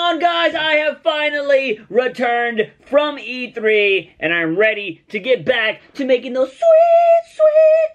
on, guys? I have finally returned from E3, and I'm ready to get back to making those sweet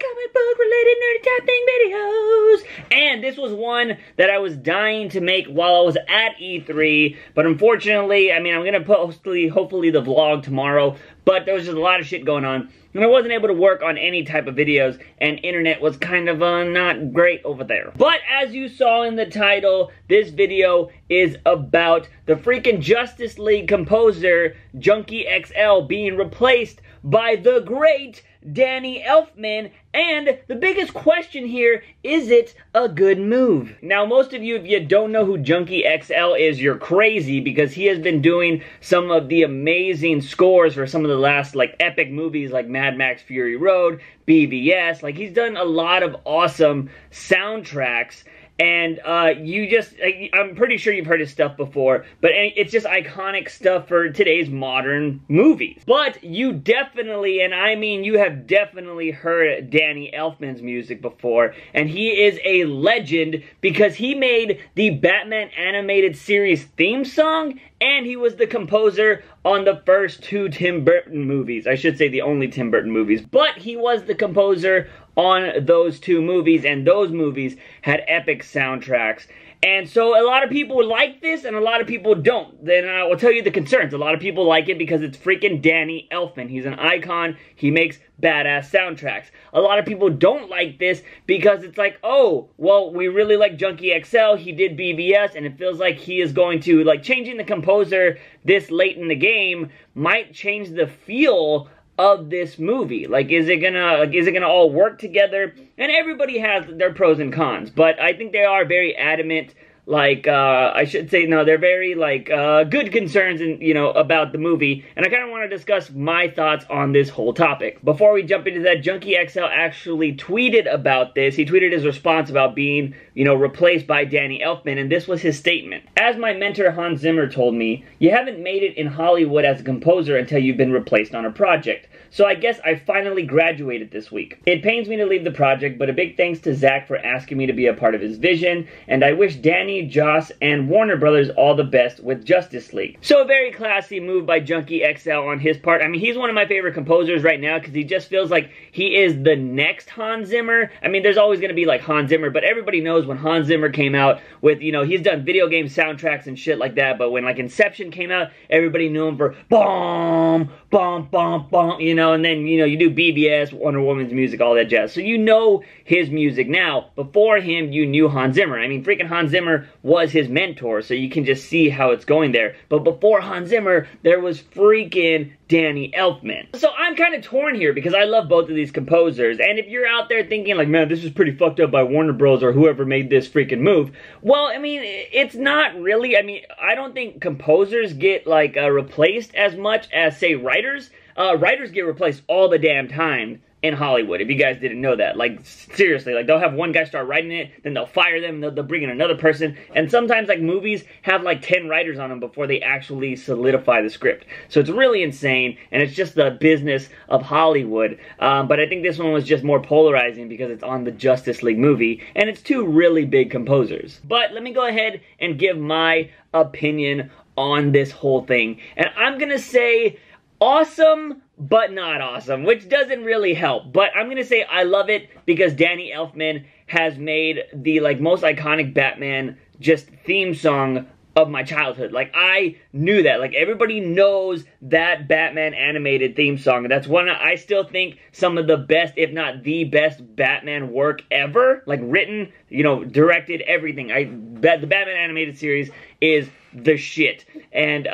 comic book related nerdy type thing videos. And this was one that I was dying to make while I was at E3, but unfortunately, I mean, I'm gonna post hopefully the vlog tomorrow, but there was just a lot of shit going on, and I wasn't able to work on any type of videos, and internet was kind of not great over there. But as you saw in the title, this video is about the freaking Justice League composer, Junkie XL, being replaced by the great Danny Elfman, and the biggest question here, is it a good move? Now, most of you, if you don't know who Junkie XL is, you're crazy, because he has been doing some of the amazing scores for some of the last, like, epic movies like Mad Max Fury Road, BVS. Like, he's done a lot of awesome soundtracks. And I'm pretty sure you've heard his stuff before, but it's just iconic stuff for today's modern movies. But you definitely, and I mean you have definitely heard Danny Elfman's music before, and he is a legend because he made the Batman animated series theme song, and he was the composer on the first two Tim Burton movies. I should say the only Tim Burton movies, but he was the composer on those two movies, and those movies had epic soundtracks. And so a lot of people like this, and a lot of people don't. Then I will tell you the concerns. A lot of people like it because it's freaking Danny Elfman. He's an icon. He makes badass soundtracks. A lot of people don't like this because it's like, oh, well, we really like Junkie XL. He did BVS, and it feels like he is going to, like, changing the composer this late in the game might change the feel of this movie. Like, is it gonna all work together? And everybody has their pros and cons, but I think they are very adamant, like, I should say, no, they're very, like, good concerns, and, you know, about the movie, and I kind of want to discuss my thoughts on this whole topic. Before we jump into that, Junkie XL actually tweeted about this. He tweeted his response about being, you know, replaced by Danny Elfman, and this was his statement. As my mentor Hans Zimmer told me, you haven't made it in Hollywood as a composer until you've been replaced on a project. So I guess I finally graduated this week. It pains me to leave the project, but a big thanks to Zach for asking me to be a part of his vision, and I wish Danny, Joss, and Warner Brothers all the best with Justice League. So a very classy move by Junkie XL on his part. I mean, he's one of my favorite composers right now because he just feels like he is the next Hans Zimmer. I mean, there's always going to be like Hans Zimmer, but everybody knows when Hans Zimmer came out with, you know, he's done video game soundtracks and shit like that, but when like Inception came out, everybody knew him for boom, bum, bum, bum, you know, and then, you know, you do BBS, Wonder Woman's music, all that jazz. So you know his music now. Before him, you knew Hans Zimmer. I mean, freaking Hans Zimmer was his mentor, so you can just see how it's going there. But before Hans Zimmer, there was freaking Danny Elfman. So I'm kind of torn here because I love both of these composers, and if you're out there thinking like, man, this is pretty fucked up by Warner Bros. Or whoever made this freaking move, well, I mean, it's not really. I mean, I don't think composers get like replaced as much as, say, writers. Writers get replaced all the damn time in Hollywood, if you guys didn't know that. Like, seriously, like, they'll have one guy start writing it, then they'll fire them, they'll bring in another person, and sometimes, like, movies have, like, 10 writers on them before they actually solidify the script. So it's really insane, and it's just the business of Hollywood, but I think this one was just more polarizing because it's on the Justice League movie, and it's two really big composers. But let me go ahead and give my opinion on this whole thing, and I'm gonna say awesome, but not awesome, which doesn't really help. But I'm gonna say I love it because Danny Elfman has made the, like, most iconic Batman just theme song of my childhood. Like, I knew that. Like, everybody knows that Batman animated theme song. That's one I still think some of the best, if not the best, Batman work ever. Like, written, you know, directed, everything. The Batman animated series is the shit. And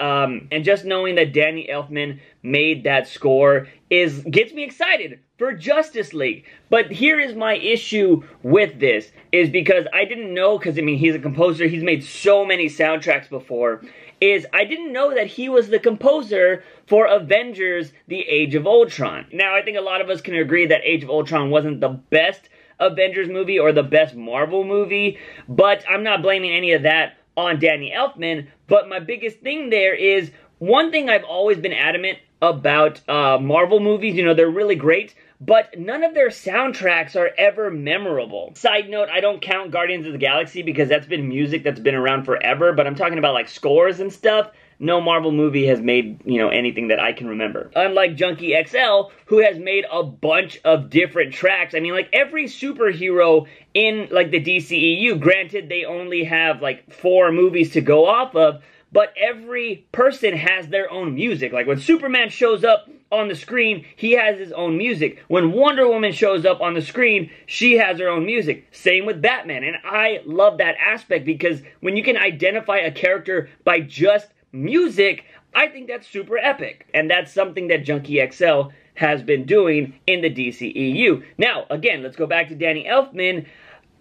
just knowing that Danny Elfman made that score gets me excited for Justice League. But here is my issue with this, is because I didn't know, because I mean, he's a composer, he's made so many soundtracks before, is I didn't know that he was the composer for Avengers: The Age of Ultron. Now, I think a lot of us can agree that Age of Ultron wasn't the best Avengers movie or the best Marvel movie, but I'm not blaming any of that on Danny Elfman. But my biggest thing there is, one thing I've always been adamant about Marvel movies, you know, they're really great, but none of their soundtracks are ever memorable. Side note, I don't count Guardians of the Galaxy because that's been music that's been around forever, but I'm talking about like scores and stuff. No Marvel movie has made, you know, anything that I can remember. Unlike Junkie XL, who has made a bunch of different tracks. I mean, like, every superhero in, like, the DCEU, granted they only have, like, 4 movies to go off of, but every person has their own music. Like, when Superman shows up on the screen, he has his own music. When Wonder Woman shows up on the screen, she has her own music. Same with Batman, and I love that aspect because when you can identify a character by just music, I think that's super epic. And that's something that Junkie XL has been doing in the DCEU. Now, again, let's go back to Danny Elfman.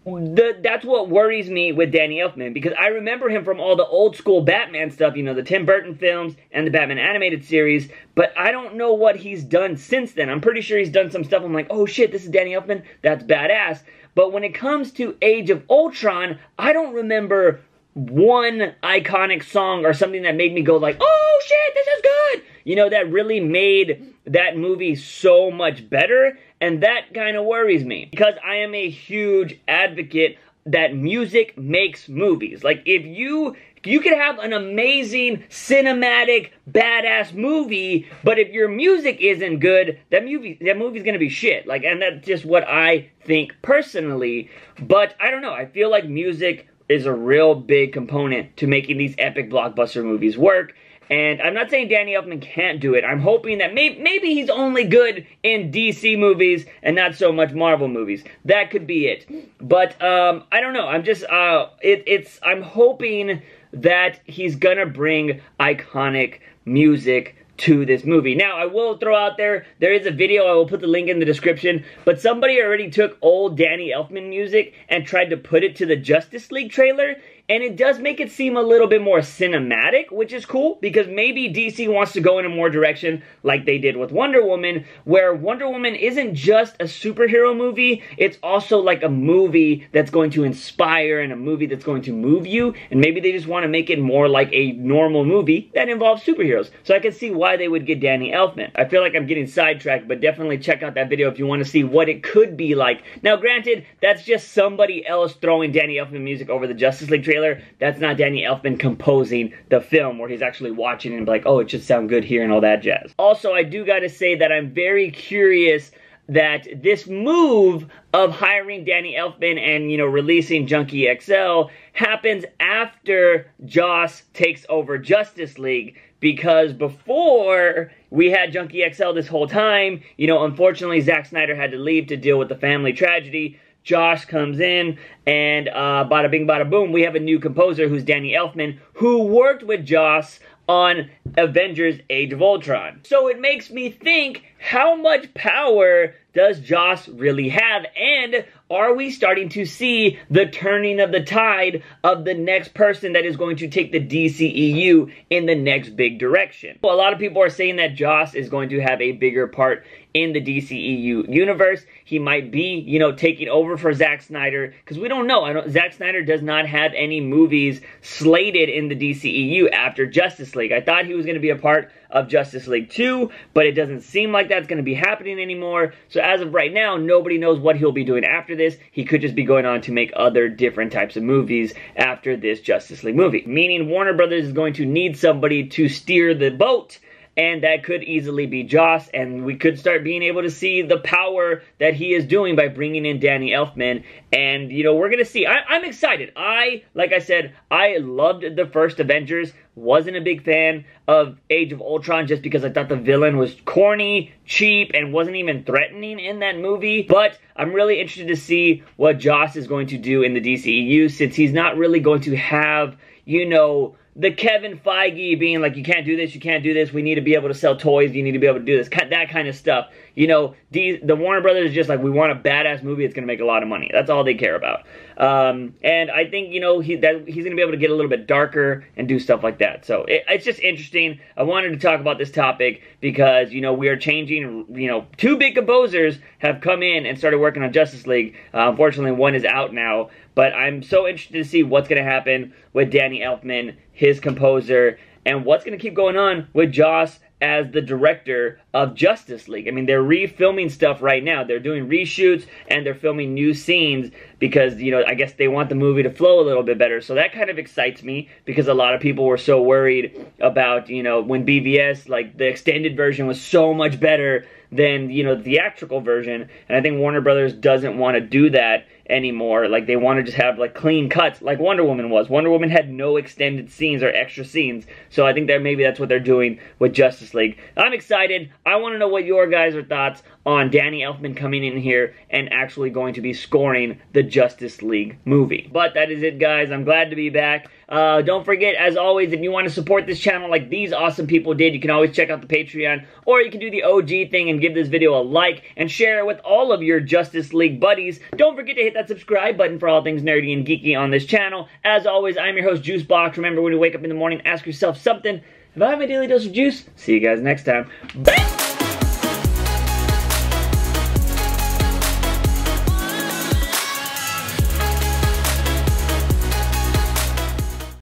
That's what worries me with Danny Elfman, because I remember him from all the old school Batman stuff, you know, the Tim Burton films and the Batman animated series, but I don't know what he's done since then. I'm pretty sure he's done some stuff I'm like, oh shit, this is Danny Elfman, that's badass. But when it comes to Age of Ultron, I don't remember one iconic song or something that made me go like, oh shit, this is good, you know, that really made that movie so much better. And that kind of worries me, because I am a huge advocate that music makes movies. Like, if you could have an amazing cinematic badass movie, but if your music isn't good, that movie's gonna be shit. Like, and that's just what I think personally. But I don't know, I feel like music is a real big component to making these epic blockbuster movies work. And I'm not saying Danny Elfman can't do it. I'm hoping that maybe he's only good in DC movies and not so much Marvel movies. That could be it. But I don't know. I'm just I'm hoping that he's gonna bring iconic music to this movie. Now, I will throw out there is a video, I will put the link in the description, but somebody already took old Danny Elfman music and tried to put it to the Justice League trailer, and it does make it seem a little bit more cinematic, which is cool, because maybe DC wants to go in a more direction like they did with Wonder Woman, where Wonder Woman isn't just a superhero movie, it's also like a movie that's going to inspire and a movie that's going to move you, and maybe they just want to make it more like a normal movie that involves superheroes. So I can see why they would get Danny Elfman. I feel like I'm getting sidetracked, but definitely check out that video if you want to see what it could be like. Now, granted, that's just somebody else throwing Danny Elfman music over the Justice League trailer. That's not Danny Elfman composing the film where he's actually watching and be like, oh, it should sound good here and all that jazz. Also, I do gotta say that I'm very curious that this move of hiring Danny Elfman and, you know, releasing Junkie XL happens after Joss takes over Justice League, because before we had Junkie XL this whole time, you know, unfortunately Zack Snyder had to leave to deal with the family tragedy. Josh comes in, and bada bing, bada boom, we have a new composer who's Danny Elfman, who worked with Joss on Avengers Age of Ultron. So it makes me think, how much power does Joss really have? And are we starting to see the turning of the tide of the next person that is going to take the DCEU in the next big direction? Well, a lot of people are saying that Joss is going to have a bigger part in the DCEU universe. He might be, you know, taking over for Zack Snyder, because we don't know. Zack Snyder does not have any movies slated in the DCEU after Justice League. I thought he was going to be a part of Justice League 2, but it doesn't seem like that's going to be happening anymore. So as of right now, nobody knows what he'll be doing after this. He could just be going on to make other different types of movies after this Justice League movie. Meaning Warner Brothers is going to need somebody to steer the boat, and that could easily be Joss, and we could start being able to see the power that he is doing by bringing in Danny Elfman. And, you know, we're going to see. I'm excited. Like I said, I loved the first Avengers. Wasn't a big fan of Age of Ultron just because I thought the villain was corny, cheap, and wasn't even threatening in that movie. But I'm really interested to see what Joss is going to do in the DCEU, since he's not really going to have, you know, the Kevin Feige being like, you can't do this, you can't do this, we need to be able to sell toys, you need to be able to do this, that kind of stuff. You know, the Warner Brothers is just like, we want a badass movie that's going to make a lot of money. That's all they care about. And I think, you know, he's going to be able to get a little bit darker and do stuff like that. So it's just interesting. I wanted to talk about this topic because, you know, we are changing, you know, 2 big composers have come in and started working on Justice League. Unfortunately, one is out now. But I'm so interested to see what's going to happen with Danny Elfman, his composer, and what's going to keep going on with Joss as the director of Justice League. I mean, they're refilming stuff right now. They're doing reshoots and they're filming new scenes because, you know, I guess they want the movie to flow a little bit better. So that kind of excites me because a lot of people were so worried about, you know, when BVS, like the extended version was so much better than, you know, the theatrical version. And I think Warner Brothers doesn't want to do that anymore. Like, they want to just have like clean cuts like Wonder Woman was. Wonder Woman had no extended scenes or extra scenes, so I think that maybe that's what they're doing with Justice League. I'm excited. I want to know what your guys' thoughts on Danny Elfman coming in here and actually going to be scoring the Justice League movie. But that is it, guys. I'm glad to be back. Don't forget, as always, if you want to support this channel like these awesome people did, you can always check out the Patreon, or you can do the OG thing and give this video a like and share it with all of your Justice League buddies. Don't forget to hit that subscribe button for all things nerdy and geeky on this channel. As always, I'm your host, JUICEbox. Remember, when you wake up in the morning, ask yourself something. If I have my daily dose of juice, see you guys next time. Bye!